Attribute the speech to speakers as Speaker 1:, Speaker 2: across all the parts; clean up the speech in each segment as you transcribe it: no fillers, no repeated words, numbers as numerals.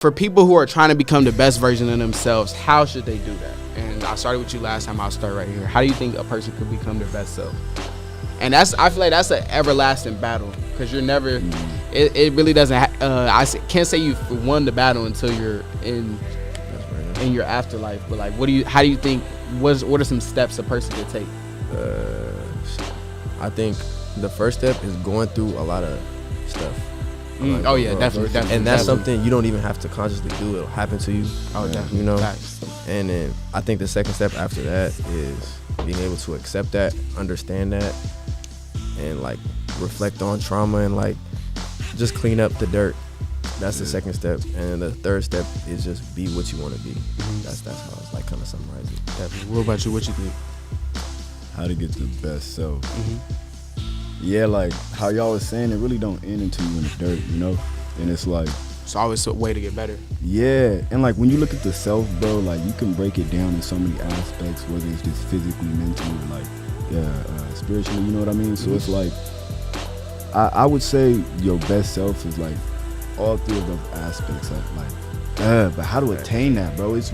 Speaker 1: for people who are trying to become the best version of themselves, how should they do that? And I started with you last time. I'll start right here. How do you think a person could become their best self? And I feel like that's an everlasting battle, because you're never. It really doesn't. Can't say you've won the battle until you're in your afterlife. But like, how do you think? What are some steps a person could take?
Speaker 2: I think the first step is going through a lot of stuff.
Speaker 1: Oh yeah, definitely.
Speaker 2: And that's something you don't even have to consciously do. It'll happen to you.
Speaker 1: Oh, definitely.
Speaker 2: You know.
Speaker 1: Facts.
Speaker 2: And then I think the second step after that is being able to accept that, understand that, and like reflect on trauma and like just clean up the dirt. That's the second step. And the third step is just be what you want to be. That's how I was like kind of summarize it.
Speaker 1: Definitely. What about you? What you think?
Speaker 3: How to get the best self. Yeah, like how y'all was saying, it really don't end until you in the dirt, you know? And it's like,
Speaker 1: it's always a way to get better.
Speaker 3: Yeah, and like when you look at the self, bro, like you can break it down in so many aspects, whether it's just physically, mentally, or like spiritually, you know what I mean? So it's like, I would say your best self is like all three of those aspects of like, but how to attain that, bro? It's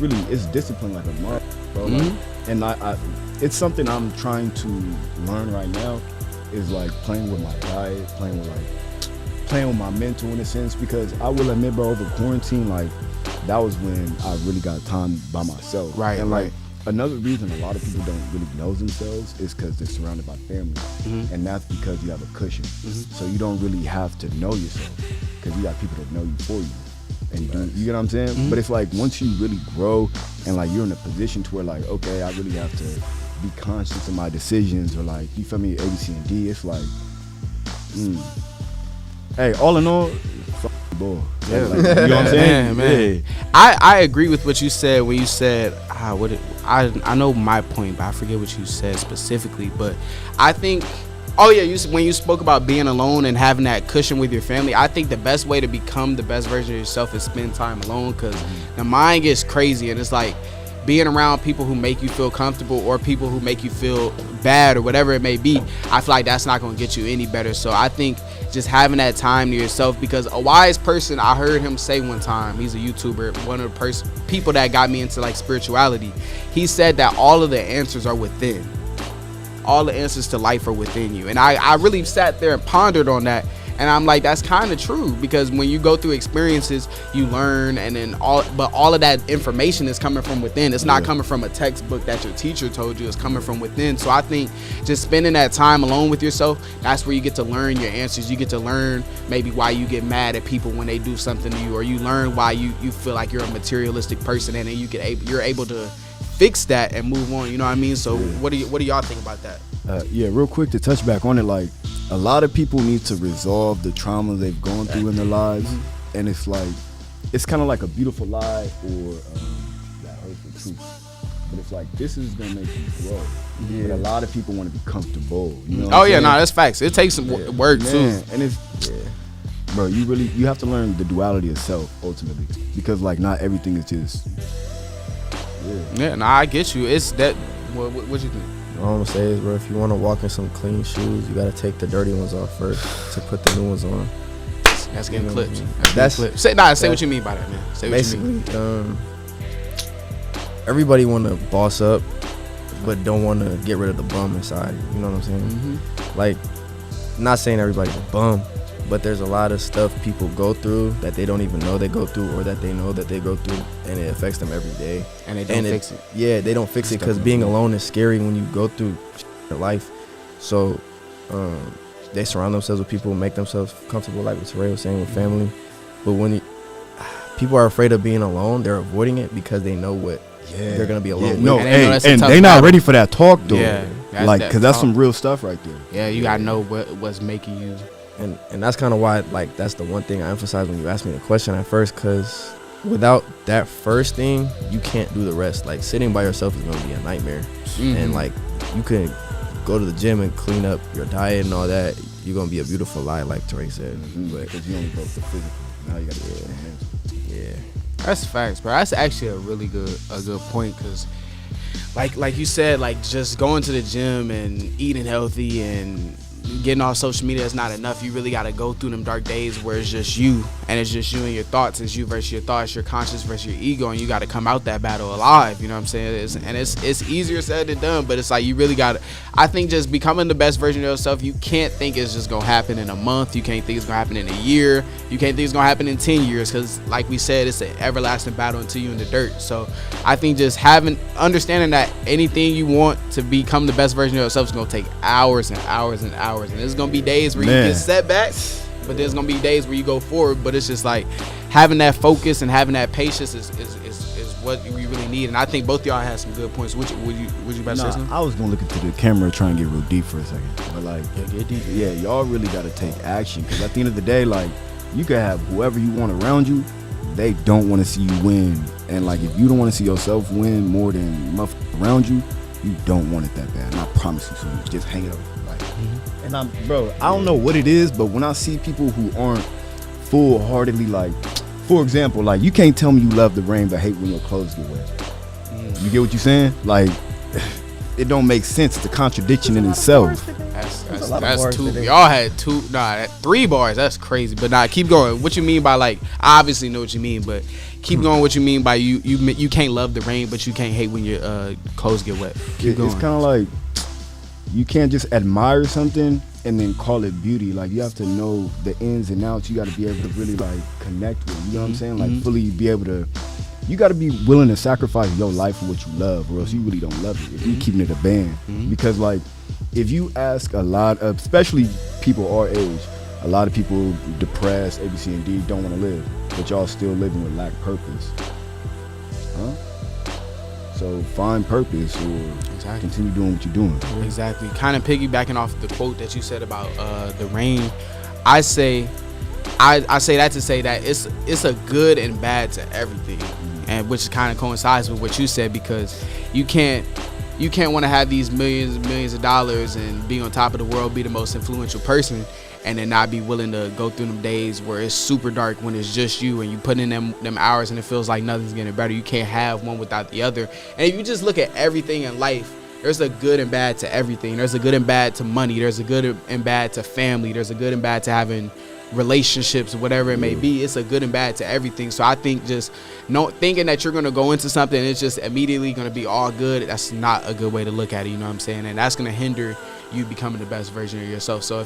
Speaker 3: discipline like a month, bro. Like, and I it's something I'm trying to learn right now, is like playing with my diet, playing with my mental in a sense, because I will admit, bro, over quarantine, like that was when I really got time by myself.
Speaker 1: Right.
Speaker 3: And like another reason a lot of people don't really know themselves is because they're surrounded by family, and that's because you have a cushion. So you don't really have to know yourself, because you got people that know you for you. And you get what I'm saying? But it's like once you really grow and like you're in a position to where like, okay, I really have to be conscious of my decisions, or like, you feel me, A, B, C, and D. It's like, hey, all in all, boy.
Speaker 1: Yeah,
Speaker 3: like, you know what I'm saying?
Speaker 1: Man.
Speaker 3: Yeah.
Speaker 1: I agree with what you said when you said, I know my point, but I forget what you said specifically. But I think, when you spoke about being alone and having that cushion with your family, I think the best way to become the best version of yourself is spend time alone, because the mind gets crazy, and it's like being around people who make you feel comfortable or people who make you feel bad or whatever it may be. I feel like that's not going to get you any better. So I think just having that time to yourself, because a wise person, I heard him say one time, he's a YouTuber, one of the people that got me into like spirituality, he said that all of the answers are within. All the answers to life are within you. And I really sat there and pondered on that. And I'm like, that's kind of true, because when you go through experiences, you learn, and then all of that information is coming from within. It's not coming from a textbook that your teacher told you. It's coming from within. So I think just spending that time alone with yourself, that's where you get to learn your answers. You get to learn maybe why you get mad at people when they do something to you, or you learn why you feel like you're a materialistic person, and then you're able to fix that and move on. You know what I mean? So what do y'all think about that?
Speaker 3: Real quick to touch back on it, like a lot of people need to resolve the trauma they've gone through in their lives, and it's like, it's kind of like a beautiful lie or that hurtful truth. But it's like, this is gonna make you grow. But a lot of people want to be comfortable. You know
Speaker 1: that's facts. It takes some work too.
Speaker 3: And it's bro, you have to learn the duality of self ultimately, because like not everything is just
Speaker 1: I get you. It's that. What you think?
Speaker 2: All I'm gonna say is, bro, if you want to walk in some clean shoes, you gotta take the dirty ones off first to put the new ones on.
Speaker 1: That's getting clipped. Say what you mean by that, man. Say what you mean.
Speaker 2: Everybody want to boss up, but don't want to get rid of the bum inside. You know what I'm saying? Like, not saying everybody's a bum, but there's a lot of stuff people go through that they don't even know they go through, or that they know that they go through, and it affects them every day.
Speaker 1: And they don't fix it.
Speaker 2: Yeah, they don't fix it, because being alone is scary when you go through your life. So they surround themselves with people who make themselves comfortable, like what Teray was saying, with family. But when people are afraid of being alone, they're avoiding it because they know what they're going to be alone with.
Speaker 3: And they not ready for that talk, though.
Speaker 1: Yeah.
Speaker 3: Because that's some real stuff right there.
Speaker 1: Yeah, you got to know what's making you.
Speaker 2: And that's kind of why, like, that's the one thing I emphasize when you asked me the question at first, because without that first thing, you can't do the rest. Like, sitting by yourself is going to be a nightmare. And, like, you can go to the gym and clean up your diet and all that. You're going to be a beautiful lie, like Teray said.
Speaker 3: But because you only broke the physical. Now you got to go to the mental.
Speaker 2: Yeah.
Speaker 1: That's facts, bro. That's actually a really good point, because like you said, like just going to the gym and eating healthy and getting off social media is not enough. You really got to go through them dark days where it's just you, and it's just you and your thoughts. It's you versus your thoughts, your conscience versus your ego, and you got to come out that battle alive. You know what I'm saying? It's easier said than done, but it's like you really got to. I think just becoming the best version of yourself, you can't think it's just gonna happen in a month. You can't think it's gonna happen in a year. You can't think it's gonna happen in 10 years, because like we said, it's an everlasting battle until you in the dirt. So I think just understanding that anything you want to become the best version of yourself is gonna take hours and hours and hours, and there's gonna be days where you get setbacks, but there's gonna be days where you go forward. But it's just like having that focus and having that patience is what we really need. And I think both y'all had some good points. Would you about to say something?
Speaker 3: I was gonna look into the camera, try and get real deep for a second, but like,
Speaker 1: Get deep.
Speaker 3: yeah, y'all really gotta take action, because at the end of the day, like, you can have whoever you want around you, they don't want to see you win. And like, if you don't want to see yourself win more than motherfuckers around you, you don't want it that bad. And I promise you, so just hang it up. Like, and I don't know what it is, but when I see people who aren't full-heartedly, like, for example, like, you can't tell me you love the rain but hate when your clothes get wet. You get what you're saying? Like, it don't make sense. It's a contradiction in itself.
Speaker 1: That's two. Y'all had two. Nah, 3 bars. That's crazy. But nah, keep going. What you mean by, like, I obviously know what you mean, but keep going. What you mean by you can't love the rain, but you can't hate when your clothes get wet. Keep going.
Speaker 3: It's kind of like, you can't just admire something and then call it beauty. Like, you have to know the ins and outs. You got to be able to really, like, connect with it. You know what I'm saying? Like, fully be able to. You got to be willing to sacrifice your life for what you love, or else you really don't love it if you're keeping it a band. Because, like, if you ask a lot of, especially people our age, a lot of people depressed, A, B, C, and D, don't want to live, but y'all still living with lack of purpose. Huh? So find purpose, or continue doing what you're doing.
Speaker 1: Exactly. Kind of piggybacking off the quote that you said about the rain, I say that to say that it's a good and bad to everything, and which kind of coincides with what you said, because you can't want to have these millions of dollars and be on top of the world, be the most influential person, and then not be willing to go through them days where it's super dark when it's just you, and you put in them hours and it feels like nothing's getting better. You can't have one without the other. And if you just look at everything in life, there's a good and bad to everything. There's a good and bad to money. There's a good and bad to family. There's a good and bad to having relationships, whatever it may be. It's a good and bad to everything. So I think just thinking that you're going to go into something and it's just immediately going to be all good, that's not a good way to look at it. You know what I'm saying? And that's going to hinder you becoming the best version of yourself. So